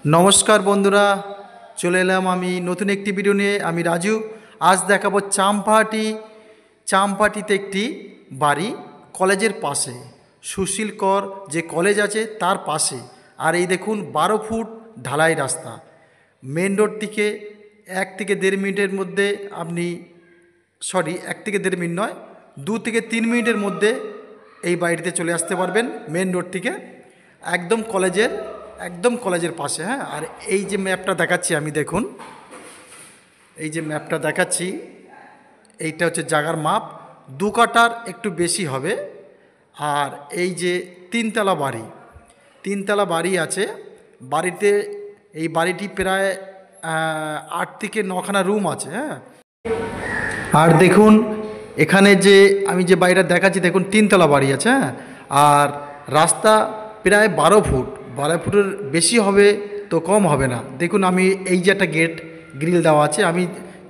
নমস্কার বন্ধুরা, চলে এলাম আমি নতুন একটি ভিডিও নিয়ে। আমি রাজু। আজ দেখাবো চাম্পাটিতে একটি বাড়ি, কলেজের পাশে, সুশীল কর যে কলেজ আছে তার পাশে। আর এই দেখুন 12 ফুট ঢালাই রাস্তা, মেন রোড থেকে 1 থেকে 1.5 মিনিটের মধ্যে আপনি, সরি 1 থেকে 1.5 মিনিট নয়, 2 থেকে 3 মিনিটের মধ্যে এই বাড়িতে চলে আসতে পারবেন মেন রোড থেকে, একদম কলেজের পাশে। হ্যাঁ, আর এই যে ম্যাপটা দেখাচ্ছি আমি, দেখুন এই যে ম্যাপটা দেখাচ্ছি, এইটা হচ্ছে জায়গার মাপ 2 কাঠার একটু বেশি হবে। আর এই যে তিনতলা বাড়ি আছে বাড়িতে। এই বাড়িটি প্রায় 8 থেকে 9খানা রুম আছে। হ্যাঁ, আর দেখুন এখানে যে আমি যে বাড়িটা দেখাচ্ছি, দেখুন 3তলা বাড়ি আছে। হ্যাঁ, আর রাস্তা প্রায় 12 ফুটের বেশি হবে, তো কম হবে না। দেখুন আমি এই যে একটা গ্রিল দেওয়া আছে, আমি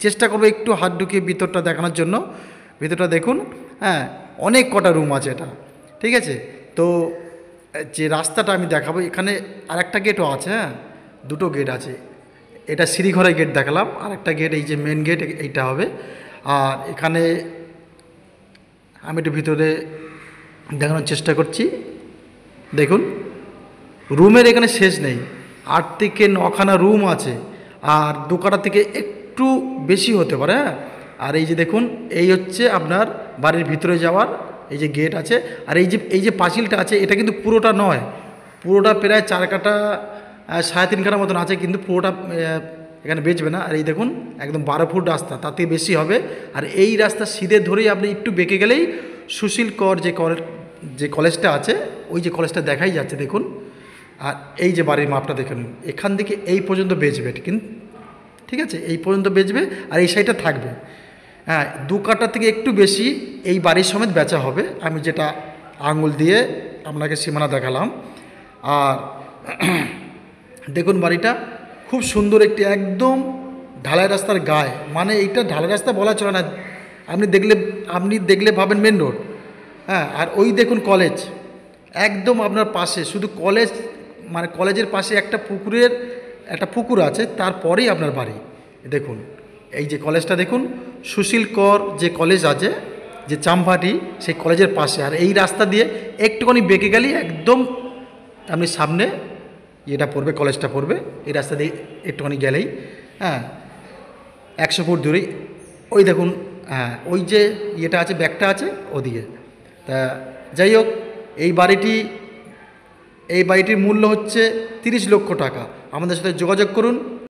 চেষ্টা করবো একটু হাত ঢুকিয়ে ভিতরটা দেখানোর জন্য। ভিতরটা দেখুন। হ্যাঁ, অনেক কটা রুম আছে এটা, ঠিক আছে। তো যে রাস্তাটা আমি দেখাবো, এখানে আরেকটা গেটও আছে। হ্যাঁ, 2টো গেট আছে। এটা সিঁড়িঘরের গেট দেখালাম, আর একটা গেট এই যে মেন গেট, এইটা হবে। আর এখানে আমি একটু ভিতরে দেখানোর চেষ্টা করছি। দেখুন রুমের এখানে শেষ নেই, 8 থেকে 9খানা রুম আছে, আর 2 কাঠা থেকে একটু বেশি হতে পারে। হ্যাঁ, আর এই যে দেখুন, এই হচ্ছে আপনার বাড়ির ভিতরে যাওয়ার এই যে গেট আছে। আর এই যে পাঁচিলটা আছে, এটা কিন্তু পুরোটা নয়, পুরোটা প্রায় 4 কাঠা 3.5 কাঠা মতন আছে, কিন্তু পুরোটা এখানে বেচবে না। আর এই দেখুন একদম 12 ফুট রাস্তা, তার থেকে বেশি হবে। আর এই রাস্তা সিধে ধরেই আপনি একটু বেঁকে গেলেই সুশীল কর যে কলেজটা আছে, ওই যে কলেজটা দেখাই যাচ্ছে দেখুন। আর এই যে বাড়ির মাপটা দেখুন, এখান থেকে এই পর্যন্ত বেচবে, কিন্তু ঠিক আছে, এই পর্যন্ত বেচবে, আর এই সাইডটা থাকবে। হ্যাঁ, 2 কাঠা থেকে একটু বেশি এই বাড়ির সমেত বেচা হবে। আমি যেটা আঙুল দিয়ে আপনাকে সীমানা দেখালাম। আর দেখুন বাড়িটা খুব সুন্দর, একটি একদম ঢালাই রাস্তার গায়ে, মানে এইটা ঢালাই রাস্তা বলা চলে না, আপনি দেখলে ভাবেন মেন রোড। হ্যাঁ, আর ওই দেখুন কলেজ একদম আপনার পাশে, শুধু কলেজ, মানে কলেজের পাশে একটা পুকুর আছে, তারপরেই আপনার বাড়ি। দেখুন এই যে কলেজটা দেখুন, সুশীল কর যে কলেজ আছে, যে চাম্পাটি, সেই কলেজের পাশে। আর এই রাস্তা দিয়ে একটুখানি বেঁকে গেলেই একদম আপনি সামনে এটা পড়বে, কলেজটা পড়বে। এই রাস্তা দিয়ে একটুখানি গেলেই, হ্যাঁ, 100 ফুট দূরেই ওই দেখুন। হ্যাঁ, ওই যে ইয়েটা আছে, ব্যাগটা আছে ওদিকে। তা যাই হোক, এই বাড়িটির মূল্য হচ্ছে 30 লক্ষ টাকা। আমাদের সাথে যোগাযোগ করুন।